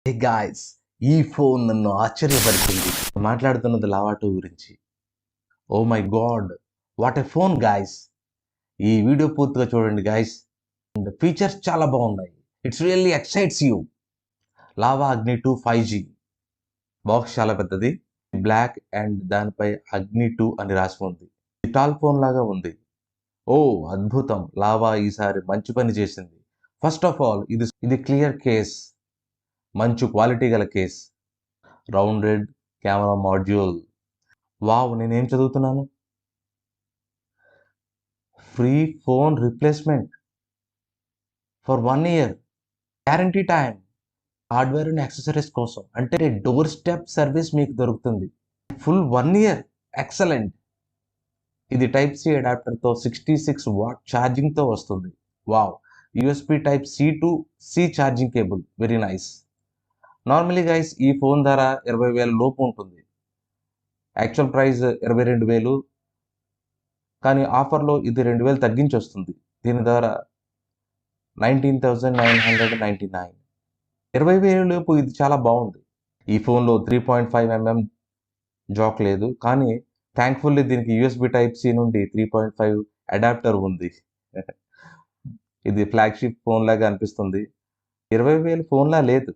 Hey guys, ఈ phone నన్ను ఆశ్చర్యపరిచింది. మాట్లాడుతున్నది లావా 2 గురించి. Oh my God, what a phone guys. ఈ వీడియో పూర్తిగా చూడండి గాయ్స్. ఫీచర్స్ చాలా బాగున్నాయి. It's really excites you. Lava Agni 2 5G. Box చాలా పెద్దది, బ్లాక్ అండ్ దానిపై అగ్ని 2 అని రాసి ఉంది. టాల్ ఫోన్ లాగా ఉంది. ఓ అద్భుతం, లావా ఈసారి మంచి పని చేసింది. ఫస్ట్ ఆఫ్ ఆల్ ఇది క్లియర్ కేస్, మంచి క్వాలిటీ గల case. Rounded camera module. Wow, నేనేం చదువుతున్నాను? Free phone replacement for 1 year, guarantee time, hardware and accessories కోసం. అంటే డోర్ స్టెప్ సర్వీస్ మీకు దొరుకుతుంది ఫుల్ 1 year. ఎక్సలెంట్. ఇది టైప్ సి అడాప్టర్తో 66 వాట్ ఛార్జింగ్తో వస్తుంది. Wow. USB type C to C charging cable. Very nice. Normally guys ఈ phone ధర 20,000 లోపు ఉంటుంది. యాక్చువల్ ప్రైస్ 22,000, కానీ ఆఫర్లో ఇది 2,000 తగ్గించి వస్తుంది. దీని ధర 19,999. 20,000 లోపు ఇది చాలా బాగుంది. ఈ ఫోన్లో 3.5mm జాక్ లేదు, కానీ థ్యాంక్ఫుల్లీ దీనికి యూఎస్బి టైప్ సి నుండి 3.5 అడాప్టర్ ఉంది. ఇది ఫ్లాగ్షిప్ ఫోన్ లాగా అనిపిస్తుంది. 20,000 ఫోన్లా లేదు.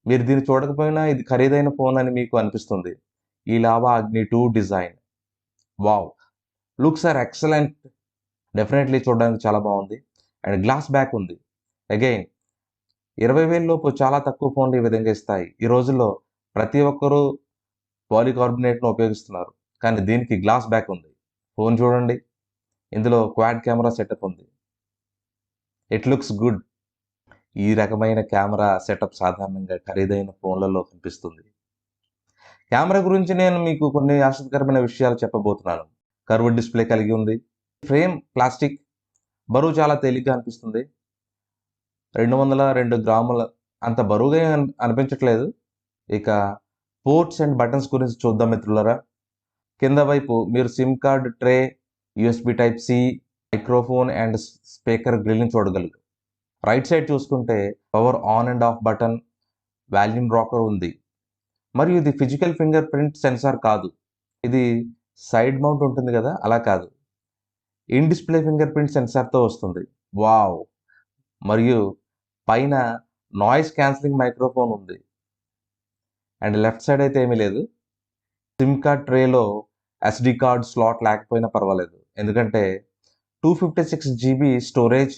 మీరు దీన్ని చూడకపోయినా ఇది ఖరీదైన ఫోన్ అని మీకు అనిపిస్తుంది. ఈ Lava Agni 2 design, wow, looks are excellent. Definitely చూడడానికి చాలా బాగుంది. అండ్ గ్లాస్ బ్యాక్ ఉంది. అగైన్ 20,000 లోపు చాలా తక్కువ ఫోన్లు ఈ విధంగా ఇస్తాయి. ఈ రోజుల్లో ప్రతి ఒక్కరూ పాలికార్బోనేట్ను ఉపయోగిస్తున్నారు, కానీ దీనికి గ్లాస్ బ్యాక్ ఉంది. ఫోన్ చూడండి, ఇందులో క్వాడ్ కెమెరా సెటప్ ఉంది. It looks good. ఈ రకమైన కెమెరా సెటప్ సాధారణంగా ఖరీదైన ఫోన్లలో కనిపిస్తుంది. కెమెరా గురించి నేను మీకు కొన్ని ఆసక్తికరమైన విషయాలు చెప్పబోతున్నాను. కర్వ్ డిస్ప్లే కలిగి ఉంది. ఫ్రేమ్ ప్లాస్టిక్, బరువు చాలా తేలిగ్గా అనిపిస్తుంది. 202 గ్రాముల అంత బరువుగా అనిపించట్లేదు. ఇక పోర్ట్స్ అండ్ బటన్స్ గురించి చూద్దాం మిత్రులారా. కింద వైపు మీరు SIM card tray, USB type C, microphone and speaker గ్రిల్ని చూడగలరు. రైట్ సైడ్ చూసుకుంటే power on and off button, volume rocker ఉంది. మరియు ఇది ఫిజికల్ ఫింగర్ ప్రింట్ సెన్సార్ కాదు. ఇది సైడ్ మౌంట్ ఉంటుంది కదా, అలా కాదు. ఇన్ డిస్ప్లే ఫింగర్ ప్రింట్ సెన్సార్తో వస్తుంది. వావ్. మరియు పైన నాయిస్ క్యాన్సిలింగ్ మైక్రోఫోన్ ఉంది. అండ్ లెఫ్ట్ సైడ్ అయితే ఏమీ లేదు. సిమ్ కార్డ్ ట్రేలో ఎస్డి కార్డ్ స్లాట్ లేకపోయినా పర్వాలేదు, ఎందుకంటే 256 GB స్టోరేజ్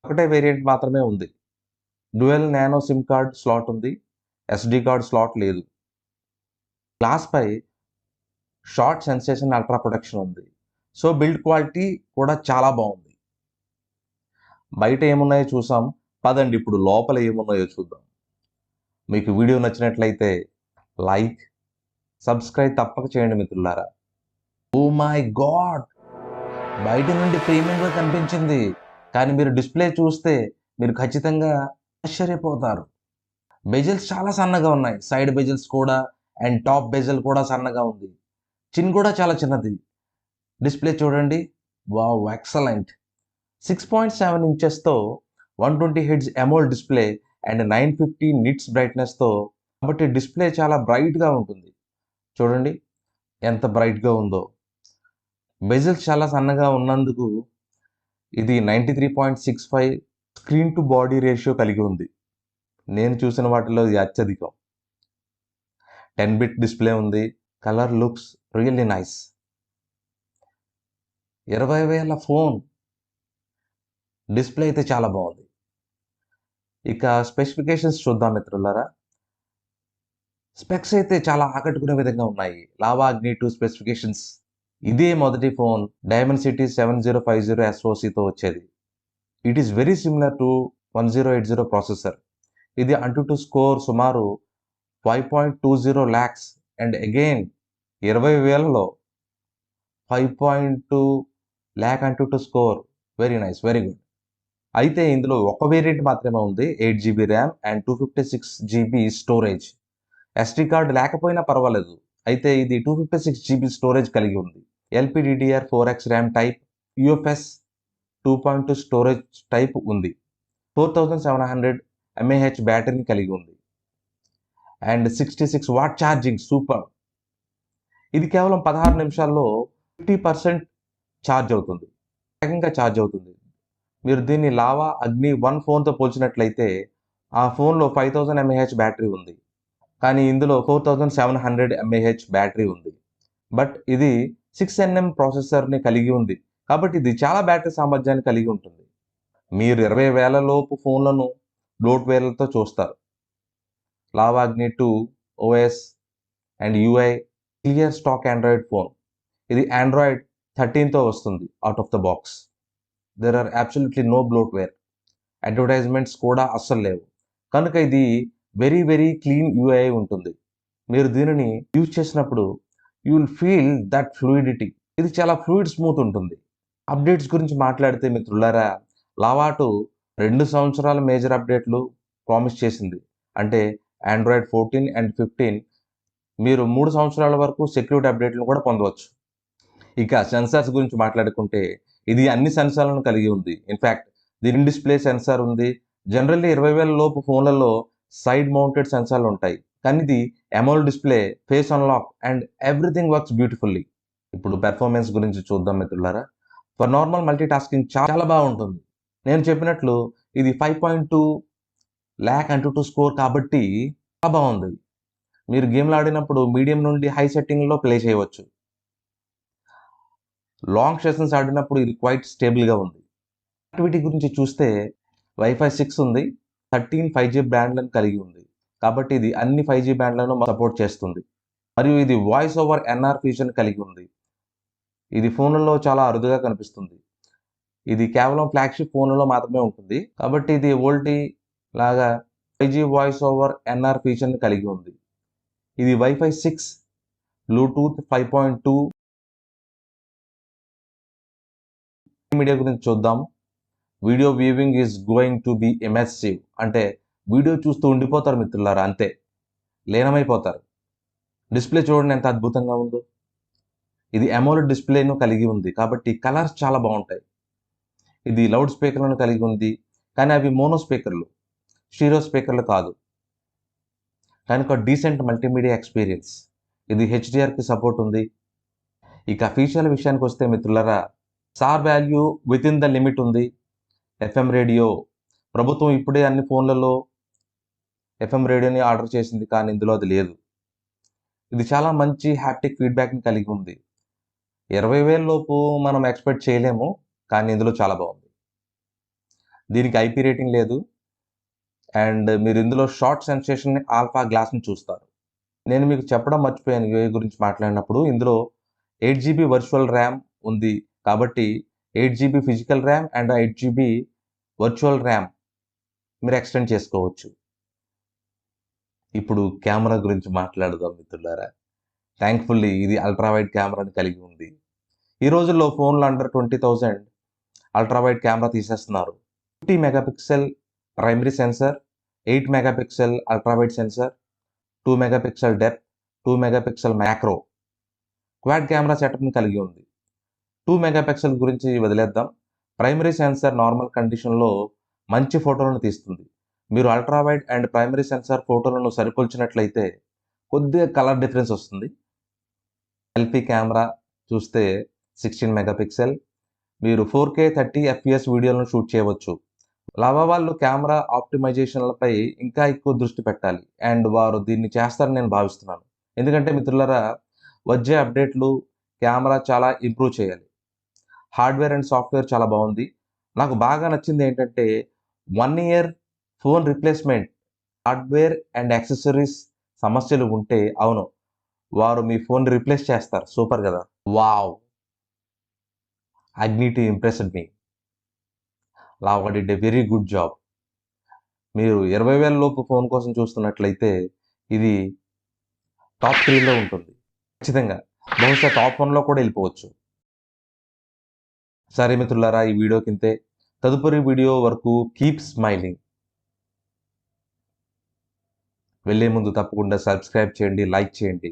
ఒకటే వేరియంట్ మాత్రమే ఉంది. Dual nano SIM card slot ఉంది, ఎస్డి కార్డ్ స్లాట్ లేదు. గ్లాస్ పై షార్ట్ సెన్సేషన్ అల్ట్రా ప్రొటెక్షన్ ఉంది. సో బిల్డ్ క్వాలిటీ కూడా చాలా బాగుంది. బయట ఏమున్నాయో చూసాం, పదండి ఇప్పుడు లోపల ఏమున్నాయో చూద్దాం. మీకు వీడియో నచ్చినట్లయితే లైక్, సబ్స్క్రైబ్ తప్పక చేయండి మిత్రులారా. ఓ మై గాడ్, బయట నుండి ప్రీమియంగా కనిపించింది, కానీ మీరు డిస్ప్లే చూస్తే మీరు ఖచ్చితంగా ఆశ్చర్యపోతారు. బెజిల్స్ చాలా సన్నగా ఉన్నాయి, సైడ్ బెజిల్స్ కూడా, అండ్ టాప్ బెజిల్ కూడా సన్నగా ఉంది. చిన్ కూడా చాలా చిన్నది. డిస్ప్లే చూడండి, వావ్, ఎక్సలెంట్. 6.7 ఇంచెస్తో 120 Hz AMOLED display and 950 nits బ్రైట్నెస్తో, కాబట్టి డిస్ప్లే చాలా బ్రైట్గా ఉంటుంది. చూడండి ఎంత బ్రైట్గా ఉందో. బెజిల్స్ చాలా సన్నగా ఉన్నందుకు ఇది 93.65 స్క్రీన్ టు బాడీ రేషియో కలిగి ఉంది. నేను చూసిన వాటిలో ఇది అత్యధికం. 10-bit డిస్ప్లే ఉంది. Colour looks really nice. 20,000 phone, display అయితే చాలా బాగుంది. ఇక స్పెసిఫికేషన్స్ చూద్దాం మిత్రులారా. స్పెక్స్ అయితే చాలా ఆకట్టుకునే విధంగా ఉన్నాయి. Lava Agni 2 specifications. ఇదే మొదటి ఫోన్ డైమెన్సిటీ 7050 SoCతో వచ్చేది. It is very similar to 1080 processor. ఇది అంటూ స్కోర్ సుమారు 5.20 lakhs. అండ్ అగైన్ 20,000లో 5.2 lakh అంటూ score. Very nice, very good. అయితే ఇందులో ఒక వేరియంట్ మాత్రమే ఉంది, 8 GB RAM and 256 GB storage. SD card లేకపోయినా పర్వాలేదు, అయితే ఇది 256 GB స్టోరేజ్ కలిగి ఉంది. LPDDR4X RAM type, UFS 2.2 storage type ఉంది. 4700 mAh బ్యాటరీని కలిగి ఉంది అండ్ 66 వాట్ ఛార్జింగ్ సూపర్. ఇది కేవలం 16 నిమిషాల్లో 50% ఛార్జ్ అవుతుంది, వేగంగా ఛార్జ్ అవుతుంది. మీరు దీన్ని లావా అగ్ని 1 ఫోన్తో పోల్చినట్లయితే ఆ ఫోన్లో 5000 mAh బ్యాటరీ ఉంది, కానీ ఇందులో 4700 mAh బ్యాటరీ ఉంది. బట్ ఇది 6nm ప్రాసెసర్ని కలిగి ఉంది, కాబట్టి ఇది చాలా బ్యాటరీ సామర్థ్యాన్ని కలిగి ఉంటుంది. మీరు 20,000 లోపు ఫోన్లను బ్లోట్వేర్లతో చూస్తారు. Lava Agni 2 OS and UI clear stock Android phone. ఇది ఆండ్రాయిడ్ 13తో వస్తుంది out of the box. There are absolutely no bloatware, advertisements కూడా అస్సలు లేవు, కనుక ఇది వెరీ వెరీ క్లీన్ UI ఉంటుంది. మీరు దీనిని యూజ్ చేసినప్పుడు you will feel that fluidity. ఇది చాలా ఫ్లూయిడ్ స్మూత్ ఉంటుంది. అప్డేట్స్ గురించి మాట్లాడితే మిత్రులారా, లావా 2 2 సంవత్సరాల మేజర్ అప్డేట్లు ప్రామిస్ చేసింది. అంటే ఆండ్రాయిడ్ 14 అండ్ 15 మీరు 3 సంవత్సరాల వరకు సెక్యూరిటీ అప్డేట్లను కూడా పొందవచ్చు. ఇక సెన్సార్స్ గురించి మాట్లాడుకుంటే ఇది అన్ని సెన్సార్లను కలిగి ఉంది. ఇన్ఫ్యాక్ట్ దీని డిస్ప్లే సెన్సార్ ఉంది. జనరల్లీ 20,000 లోపు ఫోన్లలో సైడ్ మౌంటెడ్ సెన్సార్లు ఉంటాయి, కానీ ఇది AMOLED display, face unlock and everything works beautifully. ఇప్పుడు పెర్ఫార్మెన్స్ గురించి చూద్దాం మిత్రులారా. ఫర్ నార్మల్ మల్టీ టాస్కింగ్ చాలా బాగుంటుంది. నేను చెప్పినట్లు ఇది 5.2 lakh Antutu స్కోర్ కాబట్టి చాలా బాగుంది. మీరు గేమ్లు ఆడినప్పుడు మీడియం నుండి హై సెట్టింగ్లో ప్లే చేయవచ్చు. లాంగ్ సెషన్స్ ఆడినప్పుడు ఇది క్వైట్ స్టేబుల్గా ఉంది. యాక్టివిటీ గురించి చూస్తే వైఫై 6 ఉంది, 13 5G బ్యాండ్లను కలిగి ఉంది, కాబట్టి ఇది అన్ని 5G బ్యాండ్లను సపోర్ట్ చేస్తుంది. మరియు ఇది వాయిస్ ఓవర్ NR ఫీచర్ని కలిగి ఉంది. ఇది ఫోన్లలో చాలా అరుదుగా కనిపిస్తుంది. ఇది కేవలం ఫ్లాగ్షిప్ ఫోన్లలో మాత్రమే ఉంటుంది, కాబట్టి ఇది ఓల్టీ లాగా 5G వాయిస్ ఓవర్ NR ఫీచర్ని కలిగి ఉంది. ఇది వైఫై 6, బ్లూటూత్ 5.2. మీడియా గురించి చూద్దాం. Video viewing is going to be immersive. అంటే వీడియో చూస్తూ ఉండిపోతారు మిత్రులారా, అంతే లీనమైపోతారు. డిస్ప్లే చూడండి ఎంత అద్భుతంగా ఉందో. ఇది AMOLED డిస్ప్లేను కలిగి ఉంది, కాబట్టి కలర్స్ చాలా బాగుంటాయి. ఇది లౌడ్ స్పీకర్లను కలిగి ఉంది, కానీ అవి మోనో స్పీకర్లు, స్టీరియో స్పీకర్లు కాదు, కనుక డీసెంట్ మల్టీమీడియా ఎక్స్పీరియన్స్. ఇది HDRకి సపోర్ట్ ఉంది. ఇక ఫీచర్ల విషయానికి వస్తే మిత్రులారా, sir value with in the limit ఉంది. FM రేడియో, ప్రభుత్వం ఇప్పుడే అన్ని ఫోన్లలో FM రేడియోని ఆర్డర్ చేసింది, కానీ ఇందులో అది లేదు. ఇది చాలా మంచి హ్యాప్టిక్ ఫీడ్బ్యాక్ని కలిగి ఉంది. 20,000 లోపు మనం ఎక్స్పెక్ట్ చేయలేము, కానీ ఇందులో చాలా బాగుంది. దీనికి IP రేటింగ్ లేదు అండ్ మీరు ఇందులో షార్ట్ సెన్సేషన్ ఆల్ఫా గ్లాస్ని చూస్తారు. నేను మీకు చెప్పడం మర్చిపోయాను UI గురించి మాట్లాడినప్పుడు. ఇందులో 8GB వర్చువల్ ర్యామ్ ఉంది, కాబట్టి 8GB physical RAM and 8GB virtual RAM మీరు ఎక్స్టెండ్ చేసుకోవచ్చు. ఇప్పుడు కెమెరా గురించి మాట్లాడదాం మిత్రులారా. థ్యాంక్ఫుల్లీ ఇది అల్ట్రావైడ్ కెమెరాని కలిగి ఉంది. ఈ రోజుల్లో ఫోన్లు అండర్ 20,000 అల్ట్రావైడ్ కెమెరా తీసేస్తున్నారు. 50 megapixel primary sensor, 8 megapixel ultrawide sensor, 2 megapixel depth, 2 megapixel macro quad camera సెటప్ని కలిగి ఉంది. 2 మెగాపిక్సెల్ గురించి వదిలేద్దాం. ప్రైమరీ సెన్సార్ నార్మల్ కండిషన్లో మంచి ఫోటోలను తీస్తుంది. మీరు అల్ట్రావైడ్ అండ్ ప్రైమరీ సెన్సార్ ఫోటోలను సరిపోల్చినట్లయితే కొద్దిగా కలర్ డిఫరెన్స్ వస్తుంది. సెల్ఫీ కెమెరా చూస్తే 16 మెగాపిక్సెల్, మీరు 4K 30 FPS వీడియోలను షూట్ చేయవచ్చు. లావా వాళ్ళు కెమెరా ఆప్టిమైజేషన్లపై ఇంకా ఎక్కువ దృష్టి పెట్టాలి అండ్ వారు దీన్ని చేస్తారని నేను భావిస్తున్నాను. ఎందుకంటే మిత్రులారా, వచ్చే అప్డేట్లు కెమెరా చాలా ఇంప్రూవ్ చేయాలి. హార్డ్వేర్ అండ్ సాఫ్ట్వేర్ చాలా బాగుంది. నాకు బాగా నచ్చింది ఏంటంటే 1 year phone replacement. Hardware and accessories సమస్యలు ఉంటే అవును, వారు మీ ఫోన్ రీప్లేస్ చేస్తారు. సూపర్ కదా. Wow, Agni impressed me. Lava did a very good job. మీరు 20,000 లోపు ఫోన్ కోసం చూస్తున్నట్లయితే ఇది టాప్ 3లో ఉంటుంది ఖచ్చితంగా. బహుశా టాప్ 1లో కూడా వెళ్ళిపోవచ్చు. సరే మిత్రులారా, ఈ వీడియో కింతే. తదుపరి వీడియో వరకు కీప్ స్మైలింగ్. వెళ్ళే ముందు తప్పకుండా సబ్స్క్రైబ్ చేయండి, లైక్ చేయండి.